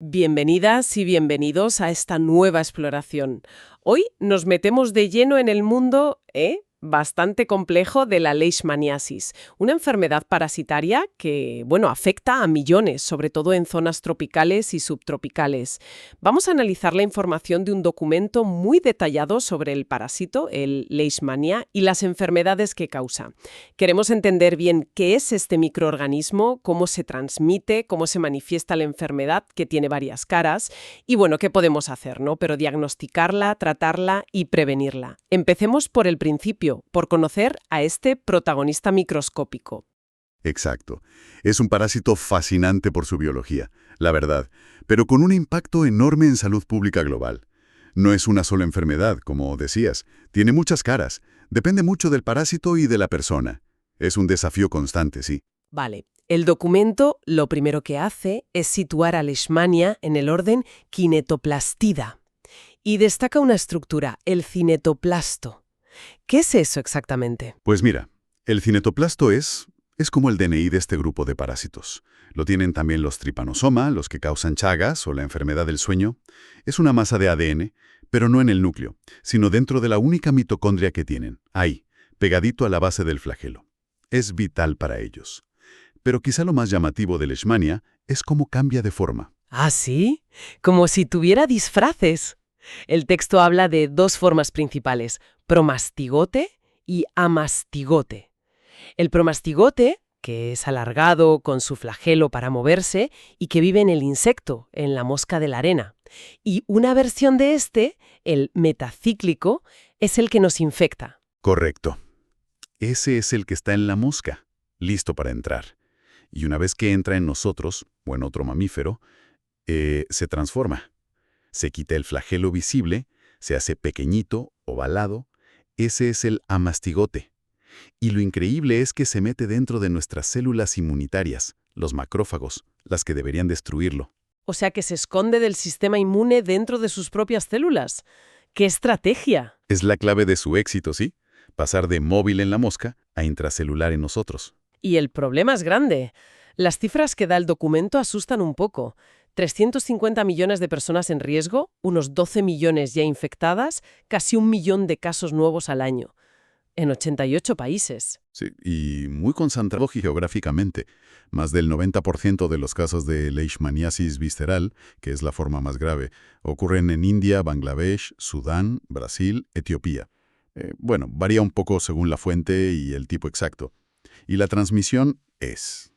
Bienvenidas y bienvenidos a esta nueva exploración. Hoy nos metemos de lleno en el mundo, bastante complejo de la leishmaniasis, una enfermedad parasitaria que, afecta a millones, sobre todo en zonas tropicales y subtropicales. Vamos a analizar la información de un documento muy detallado sobre el parásito, el leishmania, y las enfermedades que causa. Queremos entender bien qué es este microorganismo, cómo se transmite, cómo se manifiesta la enfermedad, que tiene varias caras, y qué podemos hacer, ¿no? Pero diagnosticarla, tratarla y prevenirla. Empecemos por el principio, por conocer a este protagonista microscópico. Exacto. Es un parásito fascinante por su biología, la verdad, pero con un impacto enorme en salud pública global. No es una sola enfermedad, como decías, tiene muchas caras, depende mucho del parásito y de la persona. Es un desafío constante, sí. Vale, el documento lo primero que hace es situar a Leishmania en el orden Kinetoplastida y destaca una estructura, el cinetoplasto. ¿Qué es eso exactamente? Pues mira, el cinetoplasto es como el DNI de este grupo de parásitos. Lo tienen también los trypanosoma, los que causan Chagas o la enfermedad del sueño. Es una masa de ADN, pero no en el núcleo, sino dentro de la única mitocondria que tienen, ahí, pegadito a la base del flagelo. Es vital para ellos. Pero quizá lo más llamativo de Leishmania es cómo cambia de forma. ¿Ah, sí? Como si tuviera disfraces. El texto habla de dos formas principales, promastigote y amastigote. El promastigote, que es alargado con su flagelo para moverse y que vive en el insecto, en la mosca de la arena. Y una versión de este, el metacíclico, es el que nos infecta. Correcto. Ese es el que está en la mosca, listo para entrar. Y una vez que entra en nosotros, o en otro mamífero, se transforma. Se quita el flagelo visible, se hace pequeñito, ovalado. Ese es el amastigote. Y lo increíble es que se mete dentro de nuestras células inmunitarias, los macrófagos, las que deberían destruirlo. O sea que se esconde del sistema inmune dentro de sus propias células. ¡Qué estrategia! Es la clave de su éxito, ¿sí? Pasar de móvil en la mosca a intracelular en nosotros. Y el problema es grande. Las cifras que da el documento asustan un poco. 350 millones de personas en riesgo, unos 12 millones ya infectadas, casi 1 millón de casos nuevos al año. En 88 países. Sí, y muy concentrado geográficamente. Más del 90% de los casos de leishmaniasis visceral, que es la forma más grave, ocurren en India, Bangladesh, Sudán, Brasil, Etiopía. Varía un poco según la fuente y el tipo exacto. Y la transmisión es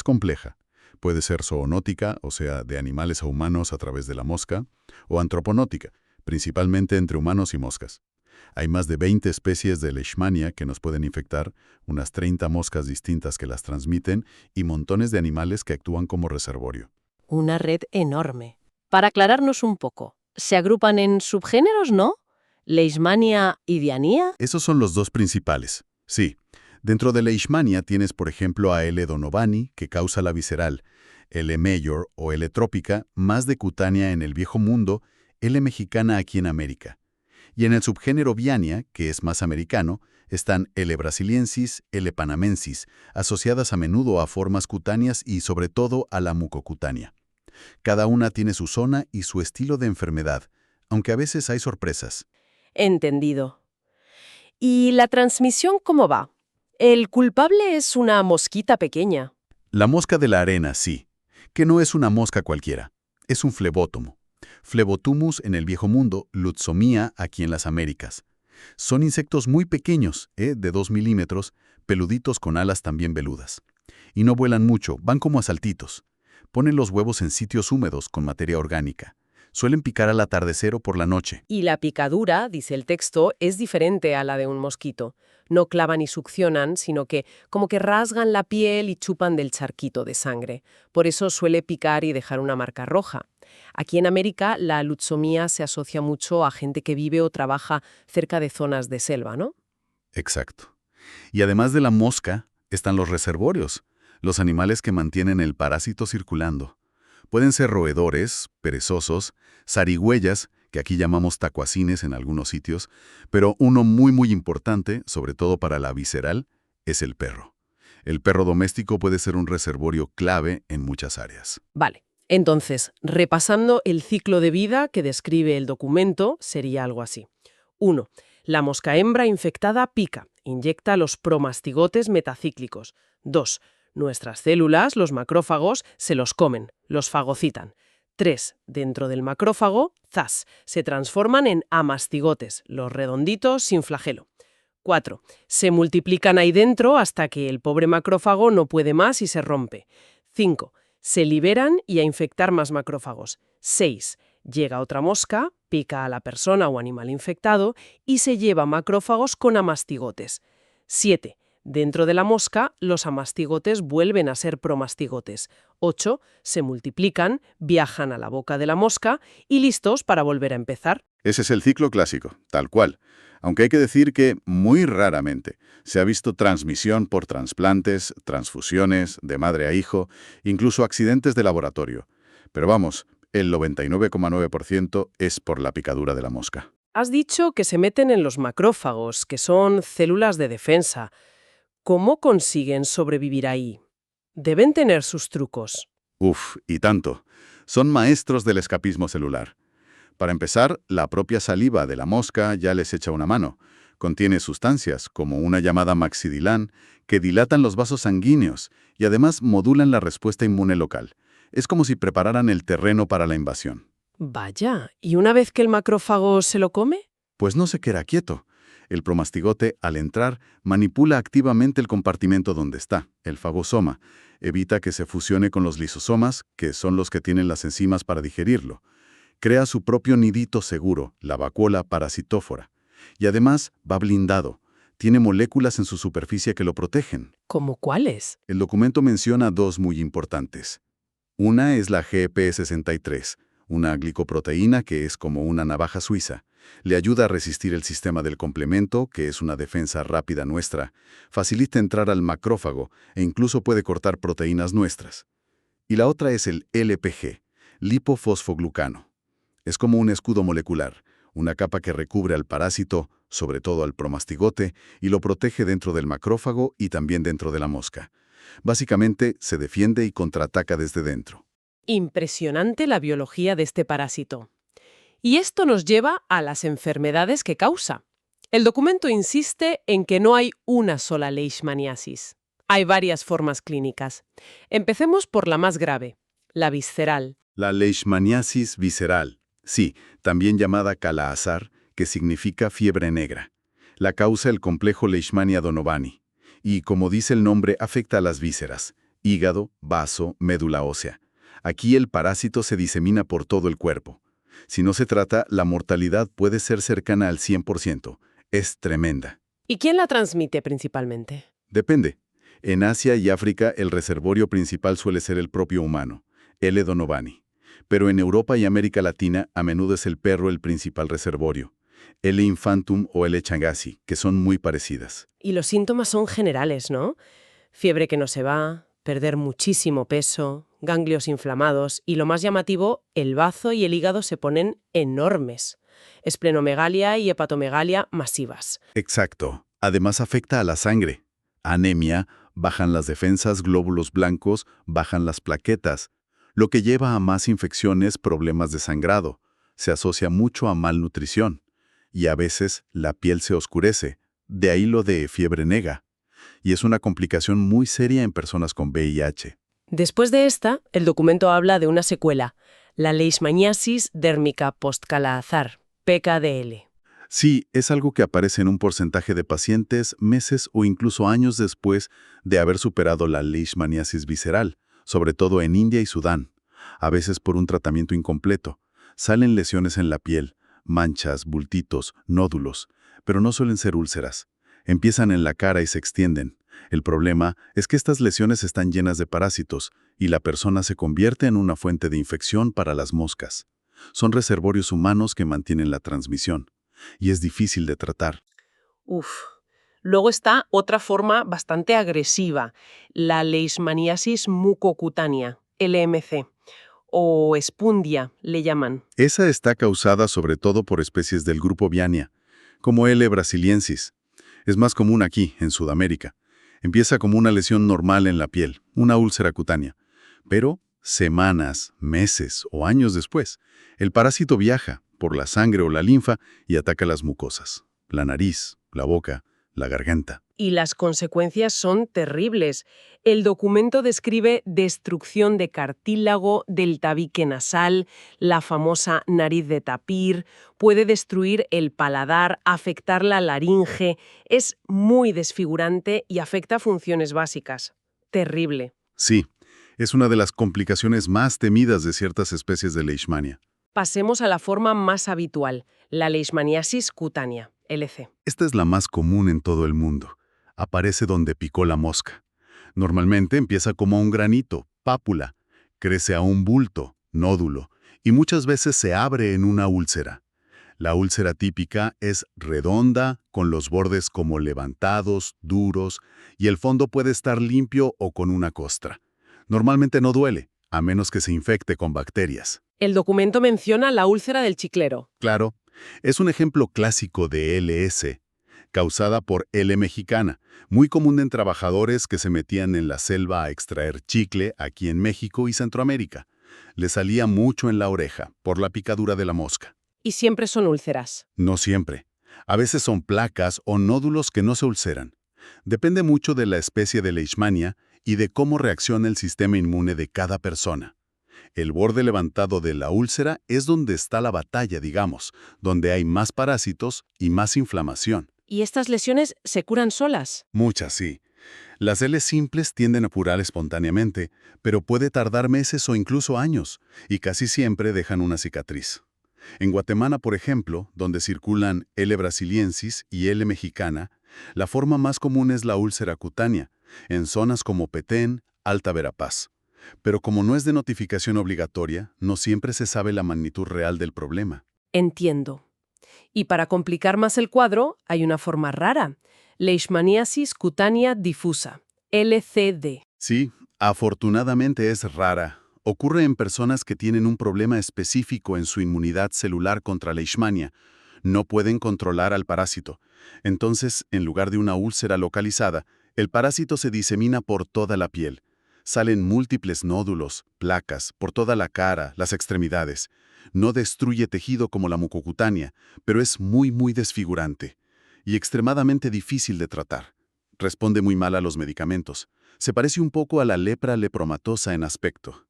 compleja. Puede ser zoonótica, o sea, de animales a humanos a través de la mosca, o antroponótica, principalmente entre humanos y moscas. Hay más de 20 especies de Leishmania que nos pueden infectar, unas 30 moscas distintas que las transmiten y montones de animales que actúan como reservorio. Una red enorme. Para aclararnos un poco, ¿se agrupan en subgéneros, no? ¿Leishmania y Diania? Esos son los dos principales. Sí. Dentro de Leishmania tienes, por ejemplo, a L. donovani, que causa la visceral, L. major o L. trópica, más de cutánea en el Viejo Mundo, L. mexicana aquí en América. Y en el subgénero Viania, que es más americano, están L. brasiliensis, L. panamensis, asociadas a menudo a formas cutáneas y sobre todo a la mucocutánea. Cada una tiene su zona y su estilo de enfermedad, aunque a veces hay sorpresas. Entendido. ¿Y la transmisión cómo va? El culpable es una mosquita pequeña. La mosca de la arena, sí, que no es una mosca cualquiera, es un flebótomo. Flebotumus en el Viejo Mundo, Lutzomia aquí en las Américas. Son insectos muy pequeños, de 2 milímetros, peluditos con alas también veludas. Y no vuelan mucho, van como a saltitos. Ponen los huevos en sitios húmedos con materia orgánica. Suelen picar al atardecer o por la noche. Y la picadura, dice el texto, es diferente a la de un mosquito. No clavan y succionan, sino que como que rasgan la piel y chupan del charquito de sangre. Por eso suele picar y dejar una marca roja. Aquí en América la lutzomía se asocia mucho a gente que vive o trabaja cerca de zonas de selva, ¿no? Exacto. Y además de la mosca, están los reservorios, los animales que mantienen el parásito circulando. Pueden ser roedores, perezosos, zarigüeyas, que aquí llamamos tacuacines en algunos sitios, pero uno muy importante, sobre todo para la visceral, es el perro. El perro doméstico puede ser un reservorio clave en muchas áreas. Vale. Entonces, repasando el ciclo de vida que describe el documento, sería algo así. 1. La mosca hembra infectada pica, inyecta los promastigotes metacíclicos. 2. Nuestras células, los macrófagos, se los comen, los fagocitan. 3. Dentro del macrófago, ¡zas!, se transforman en amastigotes, los redonditos sin flagelo. 4. Se multiplican ahí dentro hasta que el pobre macrófago no puede más y se rompe. 5. Se liberan y a infectar más macrófagos. 6. Llega otra mosca, pica a la persona o animal infectado y se lleva macrófagos con amastigotes. 7. Dentro de la mosca, los amastigotes vuelven a ser promastigotes. 8. Se multiplican, viajan a la boca de la mosca y listos para volver a empezar. Ese es el ciclo clásico, tal cual. Aunque hay que decir que, muy raramente, se ha visto transmisión por trasplantes, transfusiones, de madre a hijo, incluso accidentes de laboratorio. Pero vamos, el 99,9% es por la picadura de la mosca. Has dicho que se meten en los macrófagos, que son células de defensa. ¿Cómo consiguen sobrevivir ahí? Deben tener sus trucos. Uf, y tanto. Son maestros del escapismo celular. Para empezar, la propia saliva de la mosca ya les echa una mano. Contiene sustancias, como una llamada maxidilán, que dilatan los vasos sanguíneos y además modulan la respuesta inmune local. Es como si prepararan el terreno para la invasión. Vaya, ¿y una vez que el macrófago se lo come? Pues no se queda quieto. El promastigote, al entrar, manipula activamente el compartimento donde está, el fagosoma. Evita que se fusione con los lisosomas, que son los que tienen las enzimas para digerirlo. Crea su propio nidito seguro, la vacuola parasitófora. Y además va blindado. Tiene moléculas en su superficie que lo protegen. ¿Cómo cuáles? El documento menciona dos muy importantes. Una es la GP63, una glicoproteína que es como una navaja suiza. Le ayuda a resistir el sistema del complemento, que es una defensa rápida nuestra. Facilita entrar al macrófago e incluso puede cortar proteínas nuestras. Y la otra es el LPG, lipofosfoglucano. Es como un escudo molecular, una capa que recubre al parásito, sobre todo al promastigote, y lo protege dentro del macrófago y también dentro de la mosca. Básicamente, se defiende y contraataca desde dentro. Impresionante la biología de este parásito. Y esto nos lleva a las enfermedades que causa. El documento insiste en que no hay una sola leishmaniasis. Hay varias formas clínicas. Empecemos por la más grave, la visceral. La leishmaniasis visceral. Sí, también llamada Kala-Azar, que significa fiebre negra. La causa el complejo Leishmania-Donovani. Y, como dice el nombre, afecta a las vísceras, hígado, vaso, médula ósea. Aquí el parásito se disemina por todo el cuerpo. Si no se trata, la mortalidad puede ser cercana al 100%. Es tremenda. ¿Y quién la transmite principalmente? Depende. En Asia y África el reservorio principal suele ser el propio humano, L. donovani. Pero en Europa y América Latina a menudo es el perro el principal reservorio, L. infantum o L. changasi, que son muy parecidas. Y los síntomas son generales, ¿no? Fiebre que no se va, perder muchísimo peso, ganglios inflamados y, lo más llamativo, el bazo y el hígado se ponen enormes. Esplenomegalia y hepatomegalia masivas. Exacto. Además afecta a la sangre. Anemia, bajan las defensas, glóbulos blancos, bajan las plaquetas, lo que lleva a más infecciones, problemas de sangrado. Se asocia mucho a malnutrición. Y a veces la piel se oscurece, de ahí lo de fiebre negra. Y es una complicación muy seria en personas con VIH. Después de esta, el documento habla de una secuela, la leishmaniasis dérmica post-Kala-Azar, PKDL. Sí, es algo que aparece en un porcentaje de pacientes meses o incluso años después de haber superado la leishmaniasis visceral, sobre todo en India y Sudán, a veces por un tratamiento incompleto. Salen lesiones en la piel, manchas, bultitos, nódulos, pero no suelen ser úlceras. Empiezan en la cara y se extienden. El problema es que estas lesiones están llenas de parásitos y la persona se convierte en una fuente de infección para las moscas. Son reservorios humanos que mantienen la transmisión y es difícil de tratar. Uf. Luego está otra forma bastante agresiva, la leishmaniasis mucocutánea, LMC, o espundia, le llaman. Esa está causada sobre todo por especies del grupo Viania, como L. brasiliensis. Es más común aquí, en Sudamérica. Empieza como una lesión normal en la piel, una úlcera cutánea, pero Semanas, meses o años después, el parásito viaja por la sangre o la linfa y ataca las mucosas, la nariz, la boca, la garganta. Y las consecuencias son terribles. El documento describe destrucción de cartílago, del tabique nasal, la famosa nariz de tapir, puede destruir el paladar, afectar la laringe. Es muy desfigurante y afecta funciones básicas. Terrible. Sí, es una de las complicaciones más temidas de ciertas especies de leishmania. Pasemos a la forma más habitual, la leishmaniasis cutánea, LC. Esta es la más común en todo el mundo. Aparece donde picó la mosca. Normalmente empieza como un granito, pápula, crece a un bulto, nódulo, y muchas veces se abre en una úlcera. La úlcera típica es redonda, con los bordes como levantados, duros, y el fondo puede estar limpio o con una costra. Normalmente no duele, a menos que se infecte con bacterias. El documento menciona la úlcera del chiclero. Claro, es un ejemplo clásico de LS, causada por L. mexicana, muy común en trabajadores que se metían en la selva a extraer chicle aquí en México y Centroamérica. Le salía mucho en la oreja por la picadura de la mosca. Y siempre son úlceras. No siempre. A veces son placas o nódulos que no se ulceran. Depende mucho de la especie de leishmania y de cómo reacciona el sistema inmune de cada persona. El borde levantado de la úlcera es donde está la batalla, digamos, donde hay más parásitos y más inflamación. ¿Y estas lesiones se curan solas? Muchas, sí. Las L simples tienden a curar espontáneamente, pero puede tardar meses o incluso años, y casi siempre dejan una cicatriz. En Guatemala, por ejemplo, donde circulan L. brasiliensis y L. mexicana, la forma más común es la úlcera cutánea, en zonas como Petén, Alta Verapaz. Pero como no es de notificación obligatoria, no siempre se sabe la magnitud real del problema. Entiendo. Y para complicar más el cuadro, hay una forma rara, leishmaniasis cutánea difusa, LCD. Sí, afortunadamente es rara. Ocurre en personas que tienen un problema específico en su inmunidad celular contra leishmania. No pueden controlar al parásito. Entonces, en lugar de una úlcera localizada, el parásito se disemina por toda la piel. Salen múltiples nódulos, placas, por toda la cara, las extremidades. No destruye tejido como la mucocutánea, pero es muy desfigurante y extremadamente difícil de tratar. Responde muy mal a los medicamentos. Se parece un poco a la lepra lepromatosa en aspecto.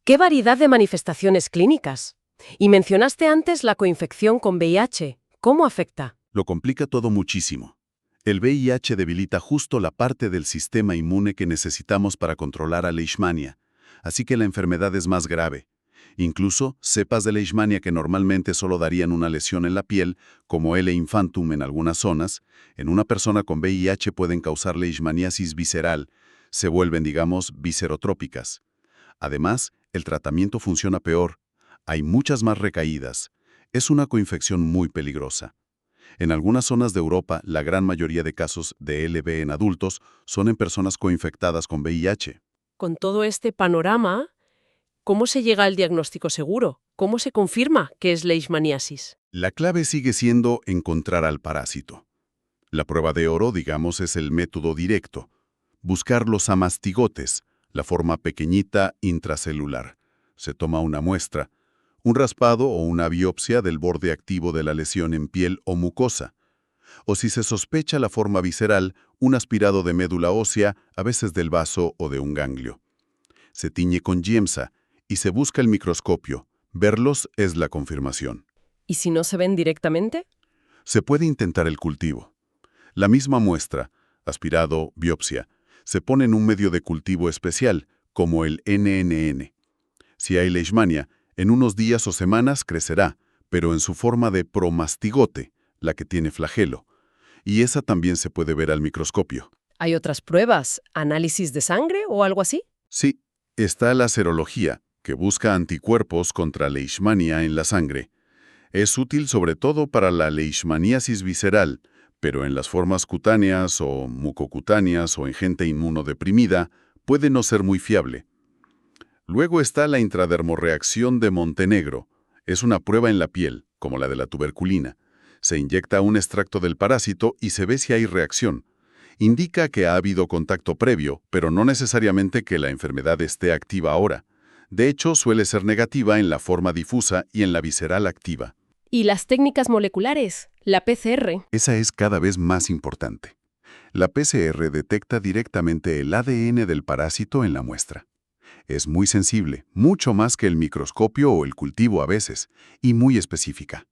¡Qué variedad de manifestaciones clínicas! Y mencionaste antes la coinfección con VIH. ¿Cómo afecta? Lo complica todo muchísimo. El VIH debilita justo la parte del sistema inmune que necesitamos para controlar a leishmania, así que la enfermedad es más grave. Incluso cepas de leishmania que normalmente solo darían una lesión en la piel, como L. infantum en algunas zonas, en una persona con VIH pueden causar leishmaniasis visceral, se vuelven, digamos, viscerotrópicas. Además, el tratamiento funciona peor. Hay muchas más recaídas. Es una coinfección muy peligrosa. En algunas zonas de Europa, la gran mayoría de casos de LV en adultos son en personas coinfectadas con VIH. Con todo este panorama, ¿cómo se llega al diagnóstico seguro? ¿Cómo se confirma que es leishmaniasis? La clave sigue siendo encontrar al parásito. La prueba de oro, digamos, es el método directo. Buscar los amastigotes, la forma pequeñita intracelular. Se toma una muestra, un raspado o una biopsia del borde activo de la lesión en piel o mucosa. O si se sospecha la forma visceral, un aspirado de médula ósea, a veces del vaso o de un ganglio. Se tiñe con Giemsa y se busca el microscopio. Verlos es la confirmación. ¿Y si no se ven directamente? Se puede intentar el cultivo. La misma muestra, aspirado, biopsia, se pone en un medio de cultivo especial, como el NNN. Si hay leishmania, en unos días o semanas crecerá, pero en su forma de promastigote, la que tiene flagelo. Y esa también se puede ver al microscopio. ¿Hay otras pruebas? ¿Análisis de sangre o algo así? Sí, está la serología, que busca anticuerpos contra leishmania en la sangre. Es útil sobre todo para la leishmaniasis visceral, pero en las formas cutáneas o mucocutáneas o en gente inmunodeprimida puede no ser muy fiable. Luego está la intradermorreacción de Montenegro. Es una prueba en la piel, como la de la tuberculina. Se inyecta un extracto del parásito y se ve si hay reacción. Indica que ha habido contacto previo, pero no necesariamente que la enfermedad esté activa ahora. De hecho, suele ser negativa en la forma difusa y en la visceral activa. ¿Y las técnicas moleculares? La PCR. Esa es cada vez más importante. La PCR detecta directamente el ADN del parásito en la muestra. Es muy sensible, mucho más que el microscopio o el cultivo a veces, y muy específica.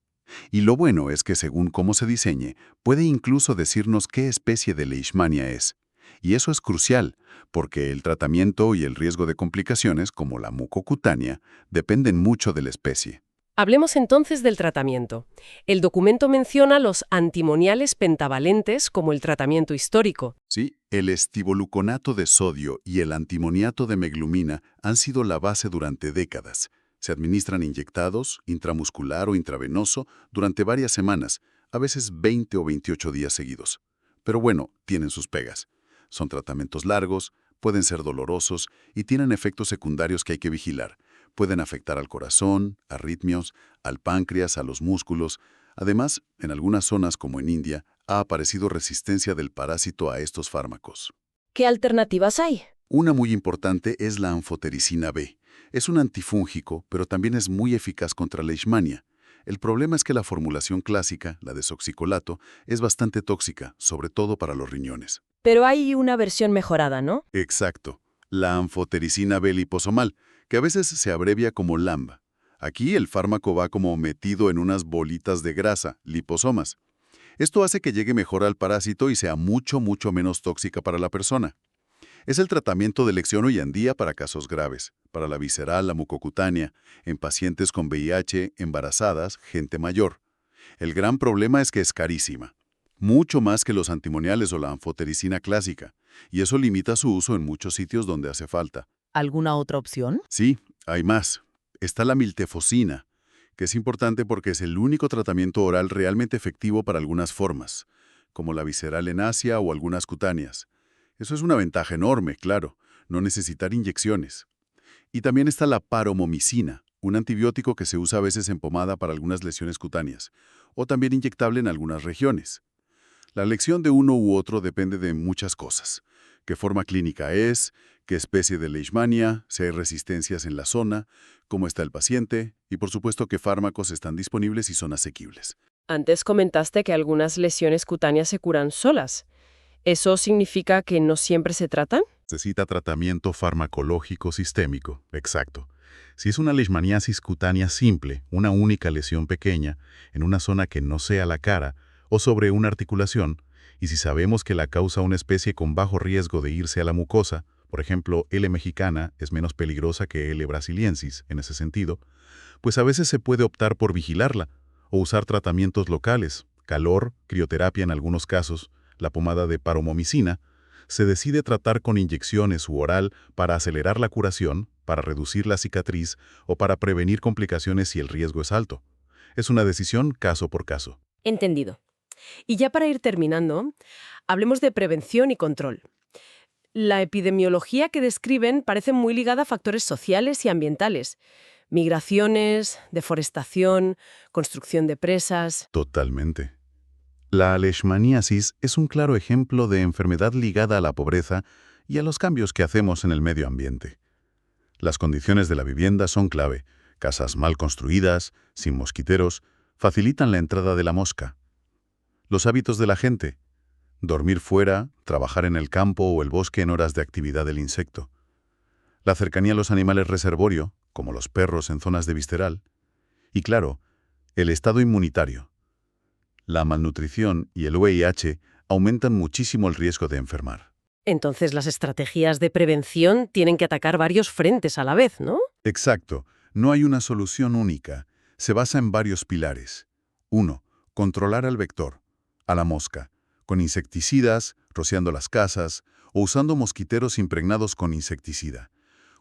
Y lo bueno es que según cómo se diseñe, puede incluso decirnos qué especie de Leishmania es. Y eso es crucial, porque el tratamiento y el riesgo de complicaciones, como la mucocutánea, dependen mucho de la especie. Hablemos entonces del tratamiento. El documento menciona los antimoniales pentavalentes como el tratamiento histórico. Sí, el estivoluconato de sodio y el antimoniato de meglumina han sido la base durante décadas. Se administran inyectados, intramuscular o intravenoso, durante varias semanas, a veces 20 o 28 días seguidos. Pero bueno, tienen sus pegas. Son tratamientos largos, pueden ser dolorosos y tienen efectos secundarios que hay que vigilar. Pueden afectar al corazón, arritmios, al páncreas, a los músculos. Además, en algunas zonas como en India, ha aparecido resistencia del parásito a estos fármacos. ¿Qué alternativas hay? Una muy importante es la anfotericina B. Es un antifúngico, pero también es muy eficaz contra la leishmania. El problema es que la formulación clásica, la desoxicolato, es bastante tóxica, sobre todo para los riñones. Pero hay una versión mejorada, ¿no? Exacto, la anfotericina B liposomal, que a veces se abrevia como LAMB. Aquí el fármaco va como metido en unas bolitas de grasa, liposomas. Esto hace que llegue mejor al parásito y sea mucho menos tóxica para la persona. Es el tratamiento de elección hoy en día para casos graves, para la visceral, la mucocutánea, en pacientes con VIH, embarazadas, gente mayor. El gran problema es que es carísima, mucho más que los antimoniales o la anfotericina clásica, y eso limita su uso en muchos sitios donde hace falta. ¿Alguna otra opción? Sí, hay más. Está la miltefosina, que es importante porque es el único tratamiento oral realmente efectivo para algunas formas, como la visceral en Asia o algunas cutáneas. Eso es una ventaja enorme, claro, no necesitar inyecciones. Y también está la paromomicina, un antibiótico que se usa a veces en pomada para algunas lesiones cutáneas, o también inyectable en algunas regiones. La elección de uno u otro depende de muchas cosas. Qué forma clínica es, qué especie de leishmania, si hay resistencias en la zona, cómo está el paciente y, por supuesto, qué fármacos están disponibles y son asequibles. Antes comentaste que algunas lesiones cutáneas se curan solas. ¿Eso significa que no siempre se tratan? Necesita tratamiento farmacológico sistémico, exacto. Si es una leishmaniasis cutánea simple, una única lesión pequeña, en una zona que no sea la cara o sobre una articulación, y si sabemos que la causa una especie con bajo riesgo de irse a la mucosa, por ejemplo, L. mexicana es menos peligrosa que L. brasiliensis en ese sentido, pues a veces se puede optar por vigilarla o usar tratamientos locales, calor, crioterapia en algunos casos, la pomada de paromomicina. Se decide tratar con inyecciones u oral para acelerar la curación, para reducir la cicatriz o para prevenir complicaciones si el riesgo es alto. Es una decisión caso por caso. Entendido. Y ya para ir terminando, hablemos de prevención y control. La epidemiología que describen parece muy ligada a factores sociales y ambientales. Migraciones, deforestación, construcción de presas. Totalmente. La leishmaniasis es un claro ejemplo de enfermedad ligada a la pobreza y a los cambios que hacemos en el medio ambiente. Las condiciones de la vivienda son clave. Casas mal construidas, sin mosquiteros, facilitan la entrada de la mosca. Los hábitos de la gente. Dormir fuera, trabajar en el campo o el bosque en horas de actividad del insecto. La cercanía a los animales reservorio, como los perros en zonas de visceral. Y claro, el estado inmunitario. La malnutrición y el VIH aumentan muchísimo el riesgo de enfermar. Entonces las estrategias de prevención tienen que atacar varios frentes a la vez, ¿no? Exacto. No hay una solución única. Se basa en varios pilares. 1. Controlar al vector, a la mosca, con insecticidas, rociando las casas o usando mosquiteros impregnados con insecticida.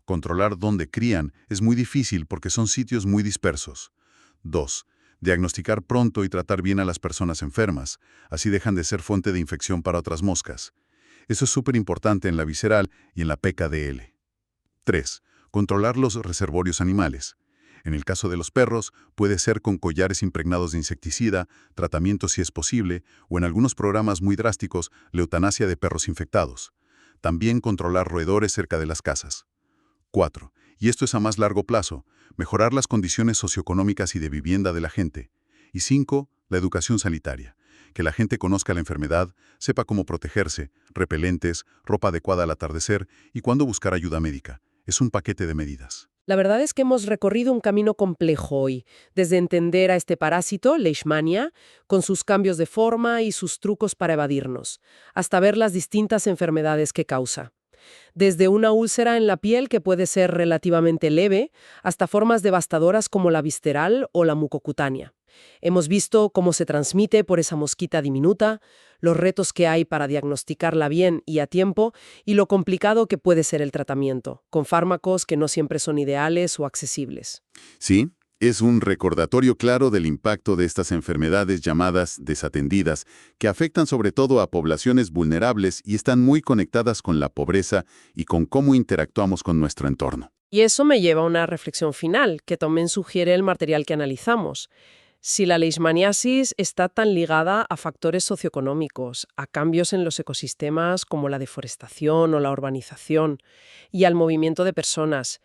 Controlar dónde crían es muy difícil porque son sitios muy dispersos. 2. Diagnosticar pronto y tratar bien a las personas enfermas, así dejan de ser fuente de infección para otras moscas. Eso es súper importante en la visceral y en la PKDL. 3. Controlar los reservorios animales. En el caso de los perros, puede ser con collares impregnados de insecticida, tratamiento si es posible, o en algunos programas muy drásticos, la eutanasia de perros infectados. También controlar roedores cerca de las casas. 4. Y esto es a más largo plazo, mejorar las condiciones socioeconómicas y de vivienda de la gente. Y 5, la educación sanitaria. Que la gente conozca la enfermedad, sepa cómo protegerse, repelentes, ropa adecuada al atardecer y cuándo buscar ayuda médica. Es un paquete de medidas. La verdad es que hemos recorrido un camino complejo hoy, desde entender a este parásito, Leishmania, con sus cambios de forma y sus trucos para evadirnos, hasta ver las distintas enfermedades que causa. Desde una úlcera en la piel que puede ser relativamente leve, hasta formas devastadoras como la visceral o la mucocutánea. Hemos visto cómo se transmite por esa mosquita diminuta, los retos que hay para diagnosticarla bien y a tiempo, y lo complicado que puede ser el tratamiento, con fármacos que no siempre son ideales o accesibles. Sí, es un recordatorio claro del impacto de estas enfermedades llamadas desatendidas, que afectan sobre todo a poblaciones vulnerables y están muy conectadas con la pobreza y con cómo interactuamos con nuestro entorno. Y eso me lleva a una reflexión final, que también sugiere el material que analizamos. Si la leishmaniasis está tan ligada a factores socioeconómicos, a cambios en los ecosistemas como la deforestación o la urbanización, y al movimiento de personas,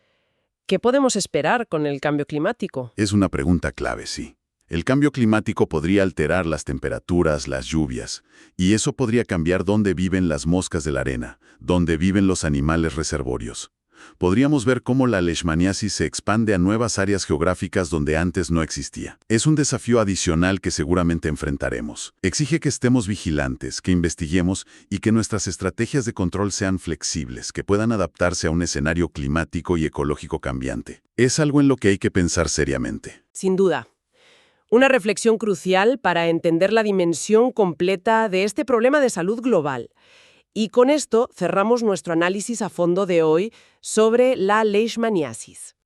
¿qué podemos esperar con el cambio climático? Es una pregunta clave, sí. El cambio climático podría alterar las temperaturas, las lluvias, y eso podría cambiar dónde viven las moscas de la arena, dónde viven los animales reservorios. Podríamos ver cómo la leishmaniasis se expande a nuevas áreas geográficas donde antes no existía. Es un desafío adicional que seguramente enfrentaremos. Exige que estemos vigilantes, que investiguemos y que nuestras estrategias de control sean flexibles, que puedan adaptarse a un escenario climático y ecológico cambiante. Es algo en lo que hay que pensar seriamente. Sin duda. Una reflexión crucial para entender la dimensión completa de este problema de salud global. Y con esto cerramos nuestro análisis a fondo de hoy sobre la leishmaniasis.